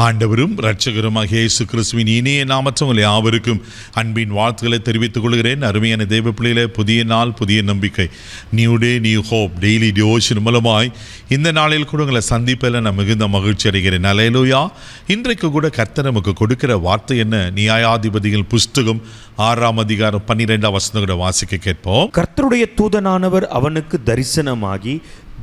ஆண்டவரும் இரட்சகருமாகிய இயேசு கிறிஸ்துவின் இனிய நாமத்தில் உங்கள் யாவருக்கும் அன்பின் வாழ்த்துக்களை தெரிவித்துக் கொள்கிறேன். அருமையான தேவ பிள்ளைகளே, புதிய நாள், புதிய நம்பிக்கை, new day new hope daily devotion மூலமாய் இந்த நாளில் கூட உங்களை சந்திப்பில் நான் மிகுந்த மகிழ்ச்சி அடைகிறேன். அல்லேலூயா. இன்றைக்கு கூட கர்த்தர் நமக்கு கொடுக்கிற வார்த்தை என்ன? நியாயாதிபதிகள் புஸ்தகம் 6ஆம் அதிகாரம் 12ஆம் வசனம் கூட வாசிக்க கேட்போம். கர்த்தருடைய தூதனானவர் அவனுக்கு தரிசனமாகி,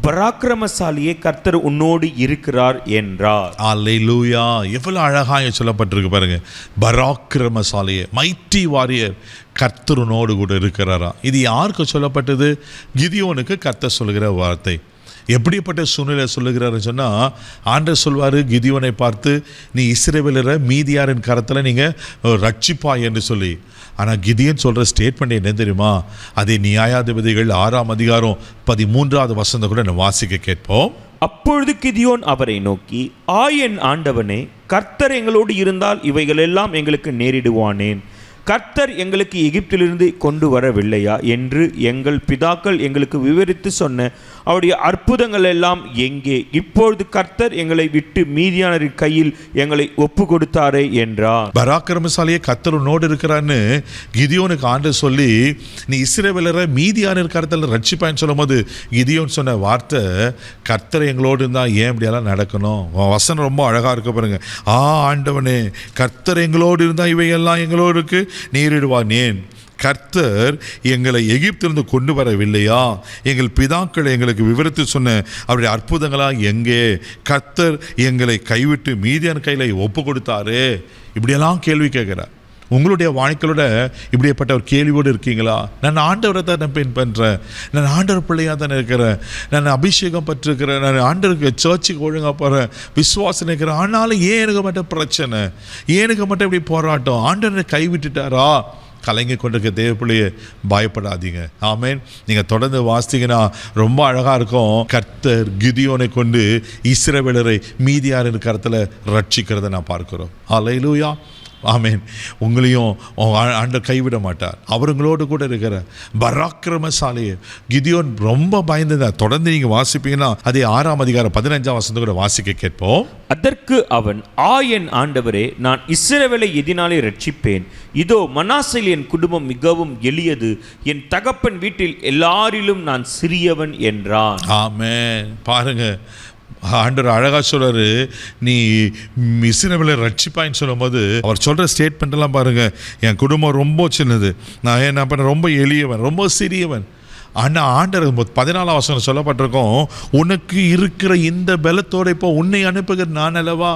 பராக்கிரமசாலியே, கர்த்தர் உன்னோடு இருக்கிறார் என்றார். அல்லேலூயா. எவ்வளவு அழகாக சொல்லப்பட்டிருக்கு பாருங்க. பராக்கிரமசாலியே, மைட்டி வாரியர், கர்த்தர் உன்னோடு கூட இருக்கிறாரா. இது யாருக்கு சொல்லப்பட்டது? கிதியோனுக்கு கர்த்தர் சொல்லுகிற வார்த்தை. எப்படிப்பட்ட சூழ்நிலை சொல்லுகிறாருன்னு சொன்னால், ஆண்டவர் சொல்வார் கிதியோனை பார்த்து, நீ இஸ்ரவேலரை மீதியாரின் கரத்தில் நீங்கள் ரட்சிப்பாய் என்று சொல்லி. ஆனால் கிதியோன் சொல்கிற ஸ்டேட்மெண்ட் என்ன தெரியுமா? அதே நியாயாதிபதிகள் 6ஆம் அதிகாரம் 13ஆவது வசனம் கூட நான் வாசிக்க கேட்போம். அப்பொழுது கிதியோன் அவரை நோக்கி, என் ஆண்டவனே, கர்த்தர் எங்களோடு இருந்தால் இவைகளெல்லாம் எங்களுக்கு நேரிடுவானேன்? கர்த்தர் எங்களுக்கு எகிப்திலிருந்து கொண்டு வரவில்லையா என்று எங்கள் பிதாக்கள் எங்களுக்கு விவரித்து சொன்ன அவருடைய அற்புதங்கள் எல்லாம் எங்கே? இப்பொழுது கர்த்தர் எங்களை விட்டு மீதியானரின் கையில் எங்களை ஒப்பு கொடுத்தாரே என்றார். பராக்கிரமசாலியே, கர்த்தர் உன்னோடு இருக்கிறான்னு கிதியோனுக்கு ஆண்டவர் சொல்லி, நீ இஸ்ரவேலரை மீதியானர் கரத்தில் ரட்சிப்பான்னு சொல்லும் போது கிதியோன் சொன்ன வார்த்தை, கர்த்தர் எங்களோடு இருந்தால் ஏன் இப்படியெல்லாம் நடக்கணும்? வசனம் ரொம்ப அழகாக இருக்க பாருங்க. ஆண்டவனே, கர்த்தர் எங்களோடு இருந்தால் இவையெல்லாம் எங்களோடு நேரிடுவானேன்? கர்த்தர் எங்களை எகிப்திலிருந்து கொண்டு வரவில்லையா? எங்கள் பிதாக்கள் எங்களுக்கு விவரித்து சொன்ன அவருடைய அற்புதங்களா எங்கே? கர்த்தர் எங்களை கைவிட்டு மீதியான கையில் ஒப்பு கொடுத்தாரு. இப்படியெல்லாம் கேள்வி கேட்கிறார். உங்களுடைய வாழ்க்கையோட இப்படிப்பட்ட ஒரு கேள்வியோடு இருக்கீங்களா? நான் ஆண்டவரை தான் நான் பின்பற்றுறேன், நான் ஆண்டவர் பிள்ளையாக தானே இருக்கிறேன், நான் அபிஷேகம் பற்றிருக்கிறேன், நான் ஆண்டவருக்கு சர்ச்சுக்கு ஒழுங்காக போகிறேன், விசுவாசம் இருக்கிறேன், ஆனாலும் ஏன் எனக்கு மட்டும் பிரச்சனை, ஏனுக்கு மட்டும் இப்படி போராட்டம்? ஆண்டவரை கைவிட்டுட்டாரா? கலங்கி கொண்டிருக்க தேவ பிள்ளையை பயப்படாதீங்க. ஆமேன். நீங்கள் தொடர்ந்து வாசித்தீங்கன்னா ரொம்ப அழகாக இருக்கும். கர்த்தர் கிதியோனை கொண்டு இஸ்ரவேலரை மீதியாரின் கரத்தில் ரட்சிக்கிறத நான் பார்க்கிறோம். அல்லேலூயா. ஆமேன். உங்களையும் ஆண்டவர் கைவிட மாட்டார். அவங்களோடு கூட இருக்கிற பராக்கிரமசாலியே. கிதியோன் ரொம்ப பயந்துதான். தொடர்ந்து நீங்கள் வாசிப்பீங்கன்னா அதே 6ஆம் அதிகாரம் 15ஆம் வசனத்தை கூட வாசிக்க கேட்போம். அதற்கு அவன், என் ஆண்டவரே, நான் இஸ்ரவேலை எதினாலே ரட்சிப்பேன்? இதோ, மனாசேயில் என் குடும்பம் மிகவும் எளியது, என் தகப்பன் வீட்டில் எல்லாரிலும் நான் சிறியவன் என்றான். ஆமென். பாருங்க, ஆண்டவர் அழகாக சொல்கிறாரு, நீ இஸ்ரவேலை ரட்சிப்பாயின்னு சொல்லும் போது அவர் சொல்கிற ஸ்டேட்மெண்ட்டெல்லாம் பாருங்கள். என் குடும்பம் ரொம்ப சின்னது, நான் என்ன பண்ண ரொம்ப எளியவன், ரொம்ப சிறியவன். ஆனால் ஆண்டவர் 14ஆம் வசனம் சொல்லப்பட்டிருக்கோம், உனக்கு இருக்கிற இந்த பலத்தோடு இப்போ உன்னை அனுப்புகிற நான் அல்லவா?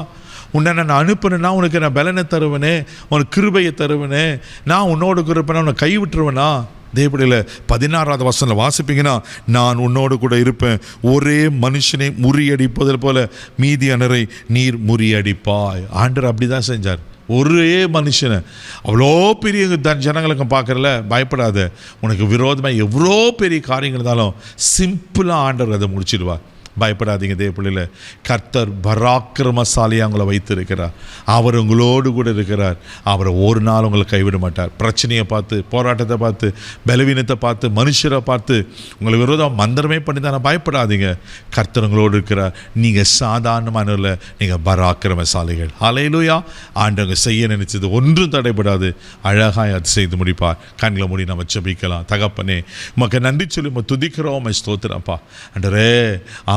உன்னை நான் அனுப்புனேன்னா உனக்கு நான் பலனை தருவனே, உனக்கு கிருபையை தருவனே, நான் உன்னோடு இருப்பேனா? உன்னை கைவிட்டுருவேனா? தேவடியில் 16ஆவது வசனம் வாசிப்பீங்கன்னா, நான் உன்னோடு கூட இருப்பேன், ஒரே மனுஷனை முறியடிப்பதில் போல மீதியானரை நீர் முறியடிப்பாய். ஆண்டவர் அப்படி தான் செஞ்சார். ஒரே மனுஷனை அவ்வளோ பெரிய ஜனங்களுக்கு பார்க்குறல, பயப்படாத. உனக்கு விரோதமாக எவ்வளோ பெரிய காரியங்கள் இருந்தாலும் சிம்பிளாக ஆண்டவர் அதை முடிச்சிடுவார். பயப்படாதீங்க தேவ பிள்ளையில். கர்த்தர் பராக்கிரமசாலியாக உங்களை வைத்திருக்கிறார். அவர் உங்களோடு கூட இருக்கிறார். அவரை ஒரு நாள் உங்களை கைவிட மாட்டார். பிரச்சனையை பார்த்து, போராட்டத்தை பார்த்து, பலவீனத்தை பார்த்து, மனுஷரை பார்த்து உங்களை விரோதம் மந்திரமே பண்ணி தானே பயப்படாதீங்க. கர்த்தர் உங்களோடு இருக்கிறார். நீங்கள் சாதாரணமான இல்லை, நீங்கள் பராக்கிரமசாலிகள். அல்லேலூயா. ஆண்டவங்க செய்ய நினைச்சது ஒன்றும் தடைபடாது. அழகாக அது செய்து முடிப்பார். கண்களை மூடி நம்ம ஜெபிக்கலாம். தகப்பனே, உமக்கு நன்றி சொல்லி நம்ம துதிக்கிறோம், ஸ்தோத்திரப்பா. ஆண்டவரே,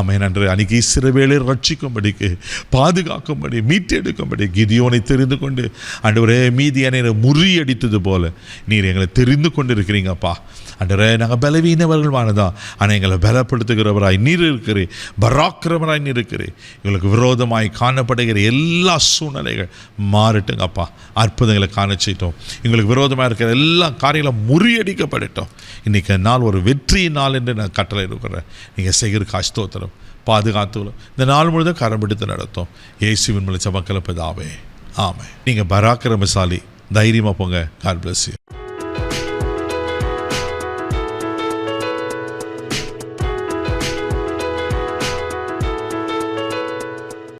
நன்று அன்னைக்கு இஸ்ரவேலை ரட்சிக்கும்படிக்கு, பாதுகாக்கும்படி, மீட்டெடுக்கும்படி கிதியோனை தெரிந்து கொண்டு ஆண்டவரே மீதியானை முறியடித்தது போல நீர் எங்களை தெரிந்து கொண்டு இருக்கிறீங்கப்பா. ஆண்டவரே, நாங்கள் பலவீனவர்கள் வானதான், ஆனால் எங்களை பலப்படுத்துகிறவராய் நீர் இருக்கிறேன், பராக்கிரமராய் நீர் இருக்கிறேன். எங்களுக்கு விரோதமாய் காணப்படுகிற எல்லா சூழ்நிலைகள் மாறட்டுங்கப்பா. அற்புதங்களை காண செய்யட்டும். எங்களுக்கு விரோதமாக இருக்கிற எல்லா காரியங்களும் முறியடிக்கப்படட்டும். இன்றைக்கி நாள் ஒரு வெற்றியின் நாள் என்று நான் கட்டளை இருக்கிறேன். நீங்கள் செய்கிற ஸ்தோத்திரம், பாதுகாத்துகளும் இந்த நாள் முழுதும் கரம் பிடித்து நடத்தும். இயேசுவின் மூலம் ஜெபக்கல பிதாவே, ஆமென். நீங்கள் பராக்கிரமசாலி. தைரியமாக போங்க. God bless you.